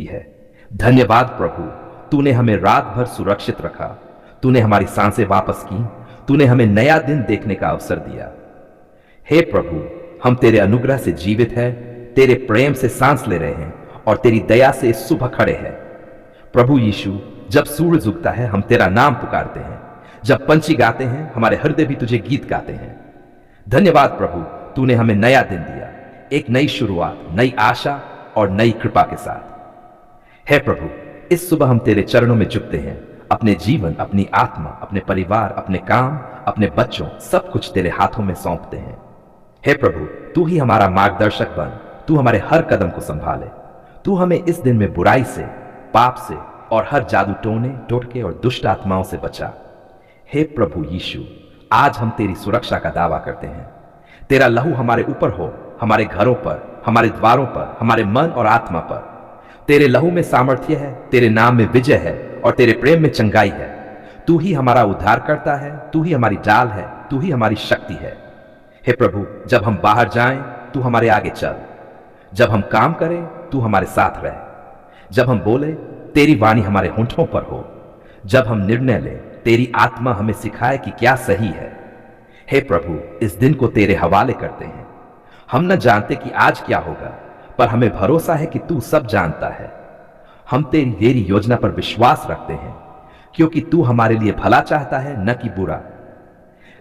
है। धन्यवाद प्रभु, तूने हमें रात भर सुरक्षित रखा, तूने हमारी सांसें वापस की, तूने हमें नया दिन देखने का अवसर दिया। हे प्रभु, हम तेरे अनुग्रह से जीवित हैं, तेरे प्रेम से सांस ले रहे हैं और तेरी दया से इस सुबह खड़े हैं। प्रभु यीशु, जब सूरज उगता है हम तेरा नाम पुकारते हैं, जब पंछी गाते हैं हमारे हृदय भी तुझे गीत गाते हैं। धन्यवाद प्रभु, तूने हमें नया दिन दिया, एक नई शुरुआत, नई आशा और नई कृपा के साथ। हे प्रभु, इस सुबह हम तेरे चरणों में झुकते हैं, अपने जीवन, अपनी आत्मा, अपने परिवार, अपने काम, अपने बच्चों, सब कुछ तेरे हाथों में सौंपते हैं। हे प्रभु, तू ही हमारा मार्गदर्शक बन, तू हमारे हर कदम को संभाले, तू हमें इस दिन में बुराई से, पाप से और हर जादू टोने, टोटके और दुष्ट आत्माओं से बचा। हे प्रभु यीशु, आज हम तेरी सुरक्षा का दावा करते हैं। तेरा लहू हमारे ऊपर हो, हमारे घरों पर, हमारे द्वारों पर, हमारे मन और आत्मा पर। तेरे लहू में सामर्थ्य है, तेरे नाम में विजय है और तेरे प्रेम में चंगाई है। तू ही हमारा उद्धार करता है, तू ही हमारी ढाल है, तू ही हमारी शक्ति है। हे प्रभु, जब हम बाहर जाएं तू हमारे आगे चल, जब हम काम करें तू हमारे साथ रहे, जब हम बोले तेरी वाणी हमारे होंठों पर हो, जब हम निर्णय लें तेरी आत्मा हमें सिखाए कि क्या सही है। हे प्रभु, इस दिन को तेरे हवाले करते हैं। हम न जानते कि आज क्या होगा, पर हमें भरोसा है कि तू सब जानता है। हम तेरी योजना पर विश्वास रखते हैं, क्योंकि तू हमारे लिए भला चाहता है, न कि बुरा।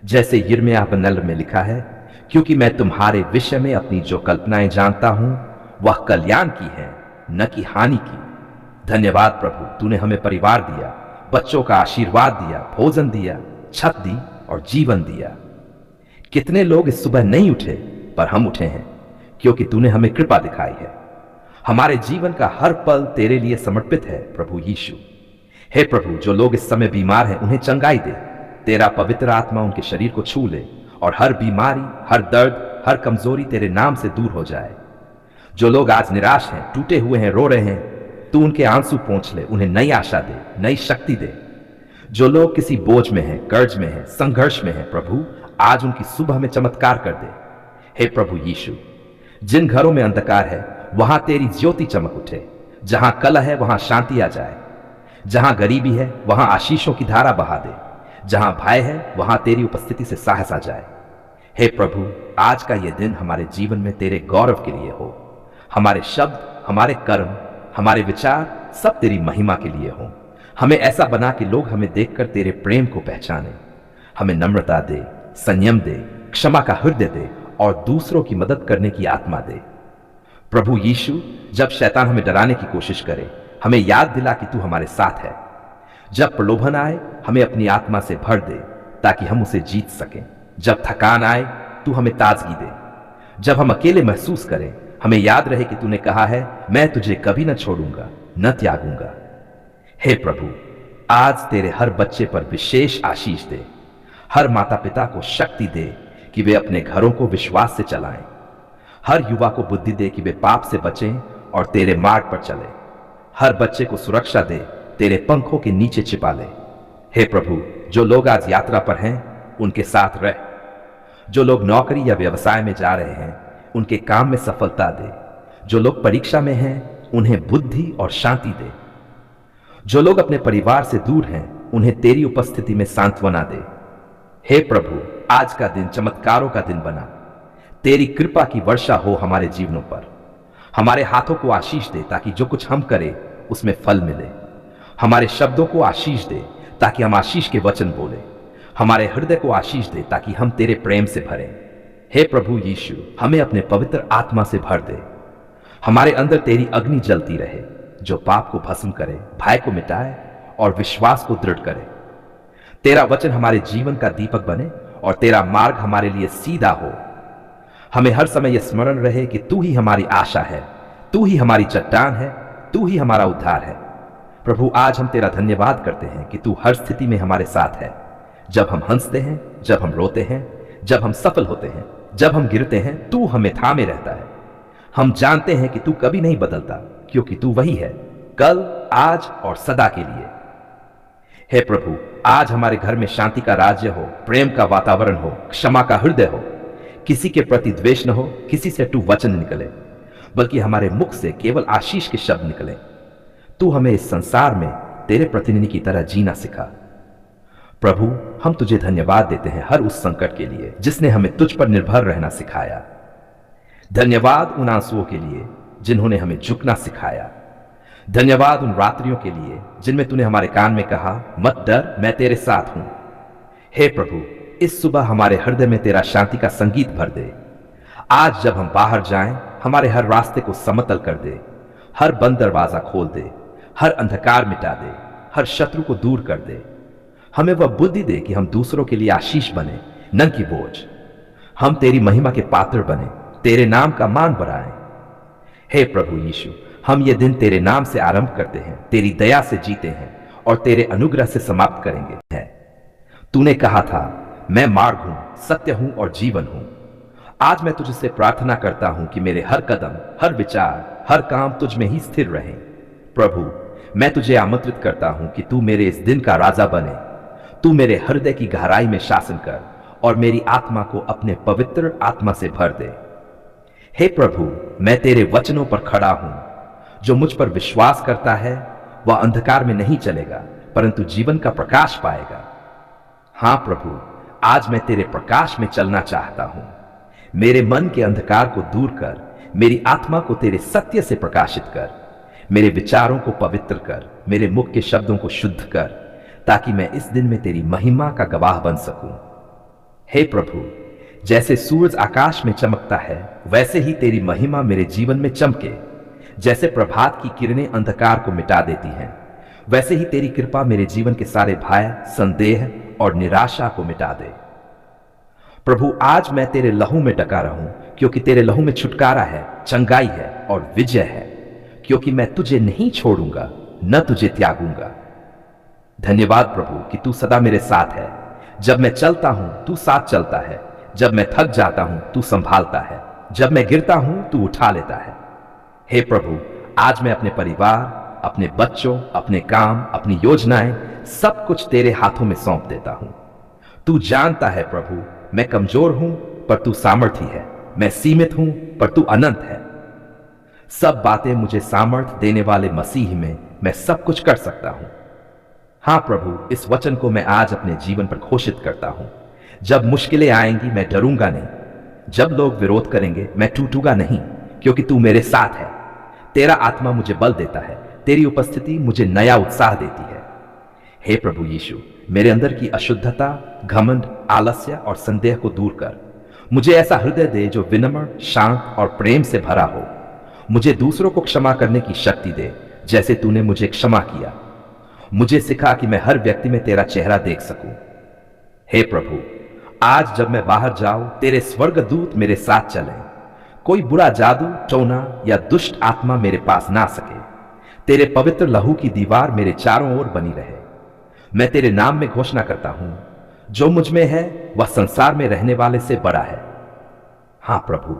जैसे यिर्मयाह नल में लिखा है, क्योंकि मैं तुम्हारे विषय में अपनी जो कल्पनाएं जानता हूं वह कल्याण की है, न कि हानि की। धन्यवाद प्रभु, तूने हमें परिवार दिया, बच्चों का आशीर्वाद दिया, भोजन दिया, छत दी और जीवन दिया। कितने लोग इस सुबह नहीं उठे, पर हम उठे हैं, क्योंकि तूने हमें कृपा दिखाई है। हमारे जीवन का हर पल तेरे लिए समर्पित है प्रभु यीशु। हे प्रभु, जो लोग इस समय बीमार हैं उन्हें चंगाई दे, तेरा पवित्र आत्मा उनके शरीर को छू ले और हर बीमारी, हर दर्द, हर कमजोरी तेरे नाम से दूर हो जाए। जो लोग आज निराश हैं, टूटे हुए हैं, रो रहे हैं, तू उनके आंसू पोंछ ले, उन्हें नई आशा दे, नई शक्ति दे। जो लोग किसी बोझ में हैं, कर्ज में हैं, संघर्ष में हैं, प्रभु आज उनकी सुबह में चमत्कार कर दे। हे प्रभु यीशु, जिन घरों में अंधकार है वहां तेरी ज्योति चमक उठे, जहां कलह है वहां शांति आ जाए, जहां गरीबी है वहां आशीषों की धारा बहा दे, जहां भय है वहां तेरी उपस्थिति से साहस आ जाए। हे प्रभु, आज का यह दिन हमारे जीवन में तेरे गौरव के लिए हो। हमारे शब्द, हमारे कर्म, हमारे विचार सब तेरी महिमा के लिए हो। हमें ऐसा बना कि लोग हमें देखकर तेरे प्रेम को पहचाने। हमें नम्रता दे, संयम दे, क्षमा का हृदय दे और दूसरों की मदद करने की आत्मा दे। प्रभु यीशु, जब शैतान हमें डराने की कोशिश करे, हमें याद दिला कि तू हमारे साथ है। जब प्रलोभन आए, हमें अपनी आत्मा से भर दे ताकि हम उसे जीत सकें। जब थकान आए, तू हमें ताजगी दे। जब हम अकेले महसूस करें, हमें याद रहे कि तूने कहा है, मैं तुझे कभी न छोड़ूंगा, न त्यागूंगा। हे प्रभु, आज तेरे हर बच्चे पर विशेष आशीष दे। हर माता पिता को शक्ति दे कि वे अपने घरों को विश्वास से चलाएं। हर युवा को बुद्धि दे कि वे पाप से बचें और तेरे मार्ग पर चले। हर बच्चे को सुरक्षा दे, तेरे पंखों के नीचे छिपा ले। हे प्रभु, जो लोग आज यात्रा पर हैं उनके साथ रह। जो लोग नौकरी या व्यवसाय में जा रहे हैं उनके काम में सफलता दे। जो लोग परीक्षा में हैं उन्हें बुद्धि और शांति दे। जो लोग अपने परिवार से दूर हैं उन्हें तेरी उपस्थिति में सांत्वना दे। हे प्रभु, आज का दिन चमत्कारों का दिन बना। तेरी कृपा की वर्षा हो हमारे जीवनों पर। हमारे हाथों को आशीष दे ताकि जो कुछ हम करें उसमें फल मिले। हमारे शब्दों को आशीष दे ताकि हम आशीष के वचन बोले। हमारे हृदय को आशीष दे ताकि हम तेरे प्रेम से भरें। हे प्रभु यीशु, हमें अपने पवित्र आत्मा से भर दे। हमारे अंदर तेरी अग्नि जलती रहे, जो पाप को भस्म करे, भय को मिटाए और विश्वास को दृढ़ करे। तेरा वचन हमारे जीवन का दीपक बने और तेरा मार्ग हमारे लिए सीधा हो। हमें हर समय यह स्मरण रहे कि तू ही हमारी आशा है, तू ही हमारी चट्टान है, तू ही हमारा उद्धार है। प्रभु, आज हम तेरा धन्यवाद करते हैं कि तू हर स्थिति में हमारे साथ है। जब हम हंसते हैं, जब हम रोते हैं, जब हम सफल होते हैं, जब हम गिरते हैं, तू हमें थामे रहता है। हम जानते हैं कि तू कभी नहीं बदलता, क्योंकि तू वही है, कल, आज और सदा के लिए। हे प्रभु, आज हमारे घर में शांति का राज्य हो, प्रेम का वातावरण हो, क्षमा का हृदय हो। किसी के प्रति द्वेष न हो, किसी से टू वचन निकले, बल्कि हमारे मुख से केवल आशीष के शब्द निकले। तू हमें इस संसार में तेरे प्रतिनिधि की तरह जीना सिखा। प्रभु, हम तुझे धन्यवाद देते हैं हर उस संकट के लिए जिसने हमें तुझ पर निर्भर रहना सिखाया। धन्यवाद उन आंसुओं के लिए जिन्होंने हमें झुकना सिखाया। धन्यवाद उन रात्रियों के लिए जिनमें तूने हमारे कान में कहा, मत डर, मैं तेरे साथ हूं। हे प्रभु, इस सुबह हमारे हृदय में तेरा शांति का संगीत भर दे। आज जब हम बाहर जाएं, हमारे हर रास्ते को समतल कर दे, हर बंद दरवाजा खोल दे, हर अंधकार मिटा दे, हर शत्रु को दूर कर दे। हमें वह बुद्धि दे कि हम दूसरों के लिए आशीष बने, न कि बोझ। हम तेरी महिमा के पात्र बने, तेरे नाम का मान बढ़ाएं। हे प्रभु यीशु, हम ये दिन तेरे नाम से आरंभ करते हैं, तेरी दया से जीते हैं और तेरे अनुग्रह से समाप्त करेंगे। तूने कहा था, मैं मार्ग हूं, सत्य हूं और जीवन हूं। आज मैं तुझसे प्रार्थना करता हूं कि मेरे हर कदम, हर विचार, हर काम तुझ में ही स्थिर रहे। प्रभु, मैं तुझे आमंत्रित करता हूं कि तू मेरे इस दिन का राजा बने। तू मेरे हृदय की गहराई में शासन कर और मेरी आत्मा को अपने पवित्र आत्मा से भर दे। हे प्रभु, मैं तेरे वचनों पर खड़ा हूं। जो मुझ पर विश्वास करता है वह अंधकार में नहीं चलेगा, परंतु जीवन का प्रकाश पाएगा। हां प्रभु, आज मैं तेरे प्रकाश में चलना चाहता हूं। मेरे मन के अंधकार को दूर कर, मेरी आत्मा को तेरे सत्य से प्रकाशित कर। मेरे विचारों को पवित्र कर, मेरे मुख के शब्दों को शुद्ध कर, ताकि मैं इस दिन में तेरी महिमा का गवाह बन सकूं। हे प्रभु, जैसे सूरज आकाश में चमकता है, वैसे ही तेरी महिमा मेरे जीवन में चमके। जैसे प्रभात की किरणें अंधकार को मिटा देती हैं, वैसे ही तेरी कृपा मेरे जीवन के सारे भय, संदेह और निराशा को मिटा दे। प्रभु, आज मैं तेरे लहू में डका रहूं, क्योंकि तेरे लहू में छुटकारा है, चंगाई है और विजय है। क्योंकि मैं तुझे नहीं छोड़ूंगा, न तुझे त्यागूंगा। धन्यवाद प्रभु कि तू सदा मेरे साथ है। जब मैं चलता हूं, तू साथ चलता है। जब मैं थक जाता हूं, तू संभालता है। जब मैं गिरता हूं, तू उठा लेता है। हे प्रभु, आज मैं अपने परिवार, अपने बच्चों, अपने काम, अपनी योजनाएं, सब कुछ तेरे हाथों में सौंप देता हूं। तू जानता है प्रभु, मैं कमजोर हूं पर तू सामर्थी है। मैं सीमित हूं पर तू अनंत है। सब बातें मुझे सामर्थ देने वाले मसीह में मैं सब कुछ कर सकता हूं। हां प्रभु, इस वचन को मैं आज अपने जीवन पर घोषित करता हूं। जब मुश्किलें आएंगी, मैं डरूंगा नहीं। जब लोग विरोध करेंगे, मैं टूटूंगा नहीं, क्योंकि तू मेरे साथ है। तेरा आत्मा मुझे बल देता है, तेरी उपस्थिति मुझे नया उत्साह देती है। हे प्रभु यीशु, मेरे अंदर की अशुद्धता, घमंड, आलस्य और संदेह को दूर कर। मुझे ऐसा हृदय दे जो विनम्र, शांत और प्रेम से भरा हो। मुझे दूसरों को क्षमा करने की शक्ति दे, जैसे तूने मुझे क्षमा किया। मुझे सिखा कि मैं हर व्यक्ति में तेरा चेहरा देख सकूं। हे प्रभु, आज जब मैं बाहर जाऊं, तेरे स्वर्गदूत मेरे साथ चलें। कोई बुरा जादू, टोना या दुष्ट आत्मा मेरे पास ना सके। तेरे पवित्र लहू की दीवार मेरे चारों ओर बनी रहे। मैं तेरे नाम में घोषणा करता हूं, जो मुझ में है वह संसार में रहने वाले से बड़ा है। हां प्रभु,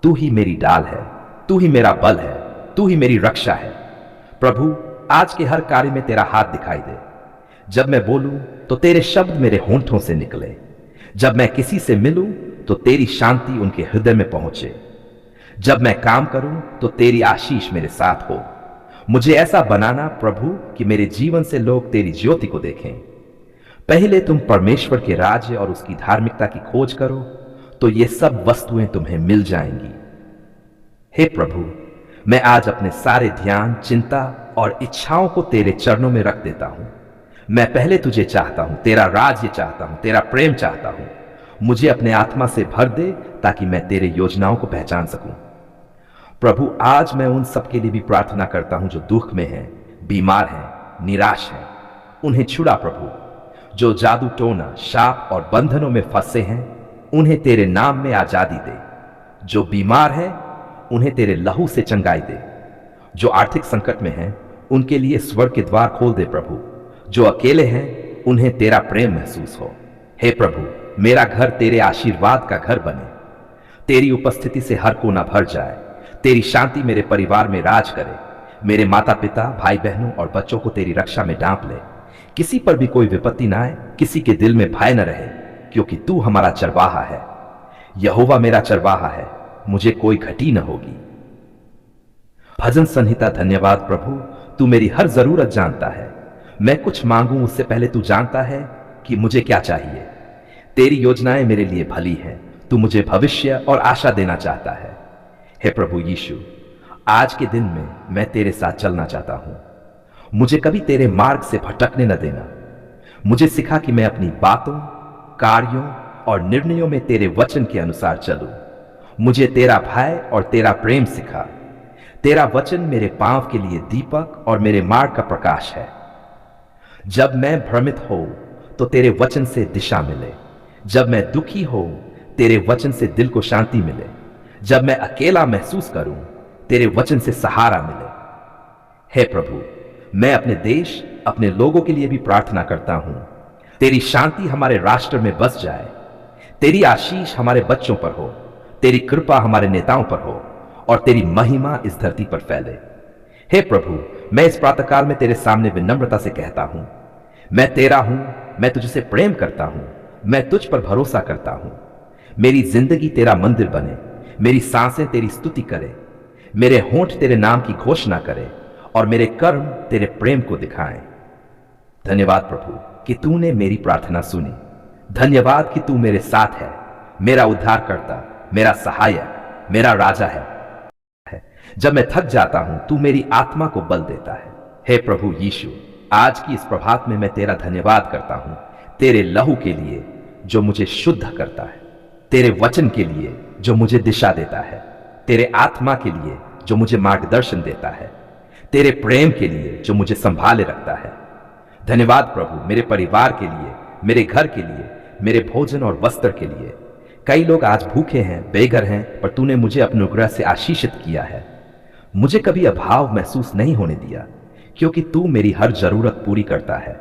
तू ही मेरी डाल है, तू ही मेरा बल है, तू ही मेरी रक्षा है। प्रभु, आज के हर कार्य में तेरा हाथ दिखाई दे। जब मैं बोलूं तो तेरे शब्द मेरे होंठों से निकले। जब मैं किसी से मिलूं तो तेरी शांति उनके हृदय में पहुंचे। जब मैं काम करूं तो तेरी आशीष मेरे साथ हो। मुझे ऐसा बनाना प्रभु कि मेरे जीवन से लोग तेरी ज्योति को देखें। पहले तुम परमेश्वर के राज्य और उसकी धार्मिकता की खोज करो, तो ये सब वस्तुएं तुम्हें मिल जाएंगी। हे प्रभु, मैं आज अपने सारे ध्यान, चिंता और इच्छाओं को तेरे चरणों में रख देता हूं। मैं पहले तुझे चाहता हूं, तेरा राज्य चाहता हूं, तेरा प्रेम चाहता हूं। मुझे अपने आत्मा से भर दे ताकि मैं तेरे योजनाओं को पहचान सकूं। प्रभु, आज मैं उन सबके लिए भी प्रार्थना करता हूं जो दुख में हैं, बीमार हैं, निराश हैं। उन्हें छुड़ा प्रभु। जो जादू, टोना, शाप और बंधनों में फंसे हैं, उन्हें तेरे नाम में आजादी दे। जो बीमार हैं, उन्हें तेरे लहू से चंगाई दे। जो आर्थिक संकट में हैं, उनके लिए स्वर्ग के द्वार खोल दे प्रभु। जो अकेले हैं, उन्हें तेरा प्रेम महसूस हो। हे प्रभु, मेरा घर तेरे आशीर्वाद का घर बने। तेरी उपस्थिति से हर कोना भर जाए। तेरी शांति मेरे परिवार में राज करे। मेरे माता पिता, भाई बहनों और बच्चों को तेरी रक्षा में ढांप ले। किसी पर भी कोई विपत्ति ना आए, किसी के दिल में भय न रहे, क्योंकि तू हमारा चरवाहा है। यहोवा मेरा चरवाहा है, मुझे कोई घटी न होगी। भजन संहिता। धन्यवाद प्रभु, तू मेरी हर जरूरत जानता है। मैं कुछ मांगूं उससे पहले तू जानता है कि मुझे क्या चाहिए। तेरी योजनाएं मेरे लिए भली हैं। तू मुझे भविष्य और आशा देना चाहता है। हे प्रभु यीशु, आज के दिन में मैं तेरे साथ चलना चाहता हूं। मुझे कभी तेरे मार्ग से भटकने न देना। मुझे सिखा कि मैं अपनी बातों, कार्यों और निर्णयों में तेरे वचन के अनुसार चलूं। मुझे तेरा भय और तेरा प्रेम सिखा। तेरा वचन मेरे पांव के लिए दीपक और मेरे मार्ग का प्रकाश है। जब मैं भ्रमित हो तो तेरे वचन से दिशा मिले। जब मैं दुखी हो तेरे वचन से दिल को शांति मिले। जब मैं अकेला महसूस करूं तेरे वचन से सहारा मिले। हे प्रभु, मैं अपने देश, अपने लोगों के लिए भी प्रार्थना करता हूं। तेरी शांति हमारे राष्ट्र में बस जाए। तेरी आशीष हमारे बच्चों पर हो। तेरी कृपा हमारे नेताओं पर हो और तेरी महिमा इस धरती पर फैले। हे प्रभु, मैं इस प्रातःकाल में तेरे सामने विनम्रता से कहता हूं, मैं तेरा हूं। मैं तुझसे प्रेम करता हूं। मैं तुझ पर भरोसा करता हूं। मेरी जिंदगी तेरा मंदिर बने। मेरी सांसें तेरी स्तुति करे। मेरे होंठ तेरे नाम की घोषणा करे और मेरे कर्म तेरे प्रेम को दिखाएं। धन्यवाद प्रभु कि तूने मेरी प्रार्थना सुनी। धन्यवाद कि तू मेरे साथ है, मेरा उद्धारकर्ता, मेरा सहायक, मेरा राजा है। जब मैं थक जाता हूं तू मेरी आत्मा को बल देता है। हे प्रभु यीशु, आज की इस प्रभात में मैं तेरा धन्यवाद करता हूं, तेरे लहू के लिए जो मुझे शुद्ध करता है, तेरे वचन के लिए जो मुझे दिशा देता है, तेरे आत्मा के लिए जो मुझे मार्गदर्शन देता है, तेरे प्रेम के लिए जो मुझे संभाले रखता है। धन्यवाद प्रभु मेरे परिवार के लिए, मेरे घर के लिए, मेरे भोजन और वस्त्र के लिए। कई लोग आज भूखे हैं, बेघर हैं, पर तूने मुझे अपने अनुग्रह से आशीषित किया है। मुझे कभी अभाव महसूस नहीं होने दिया, क्योंकि तू मेरी हर जरूरत पूरी करता है।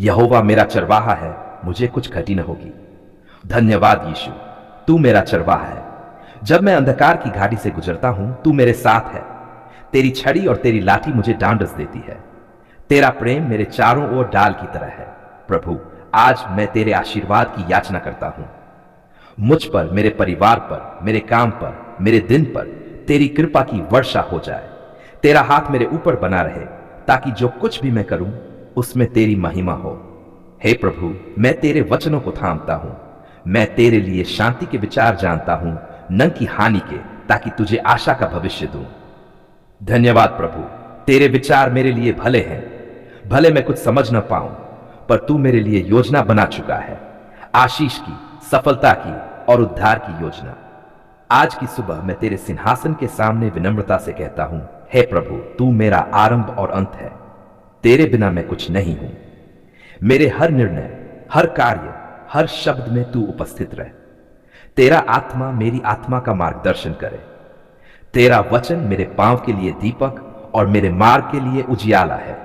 यहोवा मेरा चरवाहा है, मुझे कुछ घटी न होगी। धन्यवाद यीशु, तू मेरा चरवाहा है। जब मैं अंधकार की घाटी से गुजरता हूं तू मेरे साथ है। तेरी छड़ी और तेरी लाठी मुझे डांडस देती है। तेरा प्रेम मेरे चारों ओर डाल की तरह है। प्रभु, आज मैं तेरे आशीर्वाद की याचना करता हूं। मुझ पर, मेरे परिवार पर, मेरे काम पर, मेरे दिन पर तेरी कृपा की वर्षा हो जाए। तेरा हाथ मेरे ऊपर बना रहे, ताकि जो कुछ भी मैं करूं उसमें तेरी महिमा हो। हे प्रभु, मैं तेरे वचनों को थामता हूं। मैं तेरे लिए शांति के विचार जानता हूं, न कि हानि के, ताकि तुझे आशा का भविष्य दूं। धन्यवाद प्रभु, तेरे विचार मेरे लिए भले हैं। भले मैं कुछ समझ न पाऊं, पर तू मेरे लिए योजना बना चुका है। आशीष की, सफलता की और उद्धार की योजना। आज की सुबह मैं तेरे सिंहासन के सामने विनम्रता से कहता हूं, हे प्रभु, तू मेरा आरंभ और अंत है। तेरे बिना मैं कुछ नहीं हूं। मेरे हर निर्णय, हर कार्य, हर शब्द में तू उपस्थित रहे। तेरा आत्मा मेरी आत्मा का मार्गदर्शन करे। तेरा वचन मेरे पांव के लिए दीपक और मेरे मार्ग के लिए उजियाला है।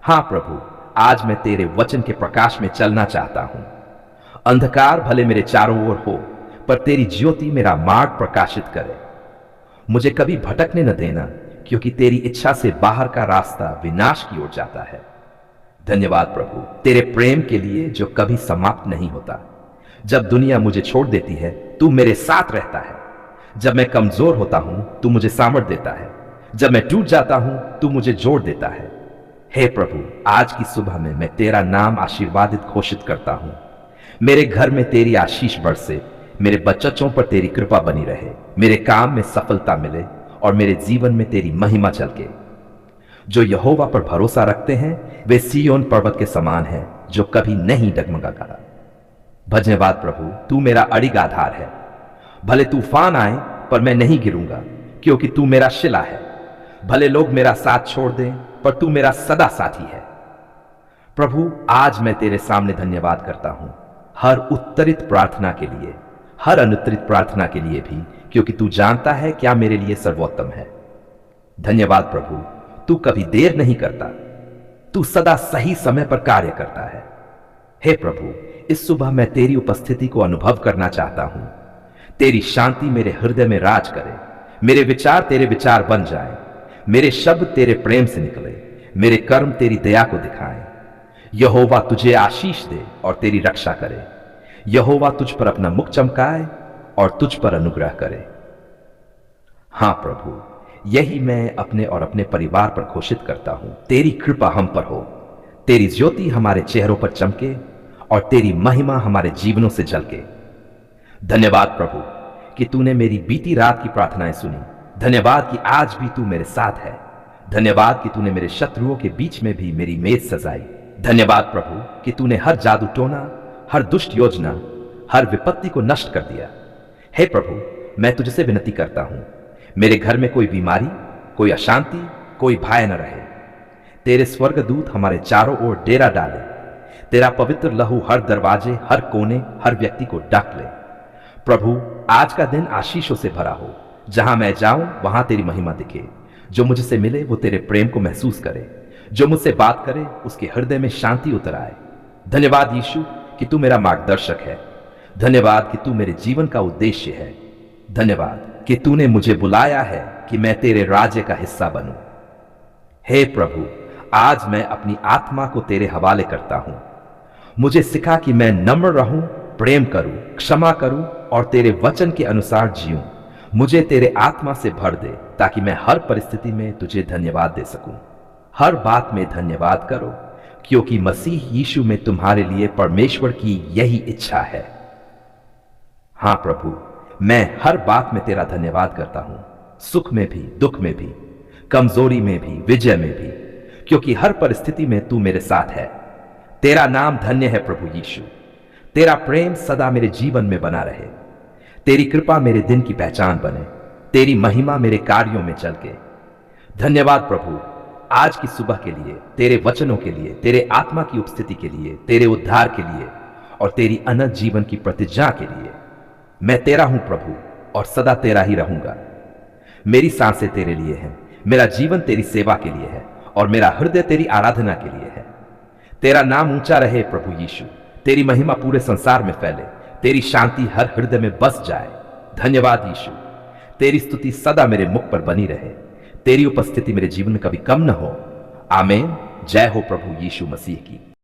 हां प्रभु, आज मैं तेरे वचन के प्रकाश में चलना चाहता हूं। अंधकार भले मेरे चारों ओर हो, पर तेरी ज्योति मेरा मार्ग प्रकाशित करे। मुझे कभी भटकने न देना, क्योंकि तेरी इच्छा से बाहर का रास्ता विनाश की ओर जाता है। धन्यवाद प्रभु तेरे प्रेम के लिए जो कभी समाप्त नहीं होता। जब दुनिया मुझे छोड़ देती है तू मेरे साथ रहता है। जब मैं कमजोर होता हूं तू मुझे सामर्थ देता है। जब मैं टूट जाता हूं तू मुझे जोड़ देता है। हे प्रभु, आज की सुबह में मैं तेरा नाम आशीर्वादित घोषित करता हूं। मेरे घर में तेरी आशीष बरसे। मेरे बच्चों पर तेरी कृपा बनी रहे। मेरे काम में सफलता मिले और मेरे जीवन में तेरी महिमा झलके। जो यहोवा पर भरोसा रखते हैं वे सिय्योन पर्वत के समान हैं, जो कभी नहीं डगमगाता। धन्यवाद प्रभु, तू मेरा अड़िग आधार है। भले तूफान आए पर मैं नहीं गिरूंगा, क्योंकि तू मेरा शिला है। भले लोग मेरा साथ छोड़ दें, पर तू मेरा सदा साथी है। प्रभु, आज मैं तेरे सामने धन्यवाद करता हूं, हर उत्तरित प्रार्थना के लिए, हर अनुत्तरित प्रार्थना के लिए भी, क्योंकि तू जानता है क्या मेरे लिए सर्वोत्तम है। धन्यवाद प्रभु, तू कभी देर नहीं करता। तू सदा सही समय पर कार्य करता है। हे प्रभु, इस सुबह मैं तेरी उपस्थिति को अनुभव करना चाहता हूं। तेरी शांति मेरे हृदय में राज करे। मेरे विचार तेरे विचार बन जाएं। मेरे शब्द तेरे प्रेम से निकले। मेरे कर्म तेरी दया को दिखाएं। यहोवा तुझे आशीष दे और तेरी रक्षा करे। यहोवा तुझ पर अपना मुख चमकाए और तुझ पर अनुग्रह करे। हां प्रभु, यही मैं अपने और अपने परिवार पर घोषित करता हूं। तेरी कृपा हम पर हो, तेरी ज्योति हमारे चेहरों पर चमके और तेरी महिमा हमारे जीवनों से झलके। धन्यवाद प्रभु कि तूने मेरी बीती रात की प्रार्थनाएं सुनी। धन्यवाद कि आज भी तू मेरे साथ है। धन्यवाद कि तूने मेरे शत्रुओं के बीच में भी मेरी मेज सजाई। धन्यवाद प्रभु कि तूने हर जादू टोना, हर दुष्ट योजना, हर विपत्ति को नष्ट कर दिया। हे प्रभु, मैं तुझसे विनती करता हूं, मेरे घर में कोई बीमारी, कोई अशांति, कोई भय न रहे। तेरे स्वर्गदूत हमारे चारों ओर डेरा डाले। तेरा पवित्र लहू हर दरवाजे, हर कोने, हर व्यक्ति को ढक ले। प्रभु, आज का दिन आशीषों से भरा हो। जहां मैं जाऊं वहां तेरी महिमा दिखे। जो मुझसे मिले वो तेरे प्रेम को महसूस करे। जो मुझसे बात करे उसके हृदय में शांति उतर आए। धन्यवाद यीशु कि तू मेरा मार्गदर्शक है। धन्यवाद कि तू मेरे जीवन का उद्देश्य है। धन्यवाद कि तूने मुझे बुलाया है कि मैं तेरे राज्य का हिस्सा बनूं। हे प्रभु, आज मैं अपनी आत्मा को तेरे हवाले करता हूं। मुझे सिखा कि मैं नम्र रहूं, प्रेम करूं, क्षमा करूं और तेरे वचन के अनुसार जीऊं। मुझे तेरे आत्मा से भर दे ताकि मैं हर परिस्थिति में तुझे धन्यवाद दे सकूं। हर बात में धन्यवाद करो, क्योंकि मसीह यीशु में तुम्हारे लिए परमेश्वर की यही इच्छा है। हां प्रभु, मैं हर बात में तेरा धन्यवाद करता हूं, सुख में भी, दुख में भी, कमजोरी में भी, विजय में भी, क्योंकि हर परिस्थिति में तू मेरे साथ है। तेरा नाम धन्य है प्रभु यीशु। तेरा प्रेम सदा मेरे जीवन में बना रहे। तेरी कृपा मेरे दिन की पहचान बने। तेरी महिमा मेरे कार्यों में झलके। धन्यवाद प्रभु, आज की सुबह के लिए, तेरे वचनों के लिए, तेरे आत्मा की उपस्थिति के लिए, तेरे उद्धार के लिए और तेरी अनंत जीवन की प्रतिज्ञा के लिए। मैं तेरा हूं प्रभु और सदा तेरा ही रहूंगा। मेरी सांसें तेरे लिए हैं, मेरा जीवन तेरी सेवा के लिए है और मेरा हृदय तेरी आराधना के लिए है। तेरा नाम ऊंचा रहे प्रभु यीशु। तेरी महिमा पूरे संसार में फैले। तेरी शांति हर हृदय में बस जाए। धन्यवाद यीशु, तेरी स्तुति सदा मेरे मुख पर बनी रहे। तेरी उपस्थिति मेरे जीवन में कभी कम न हो। आमीन। जय हो प्रभु यीशु मसीह की।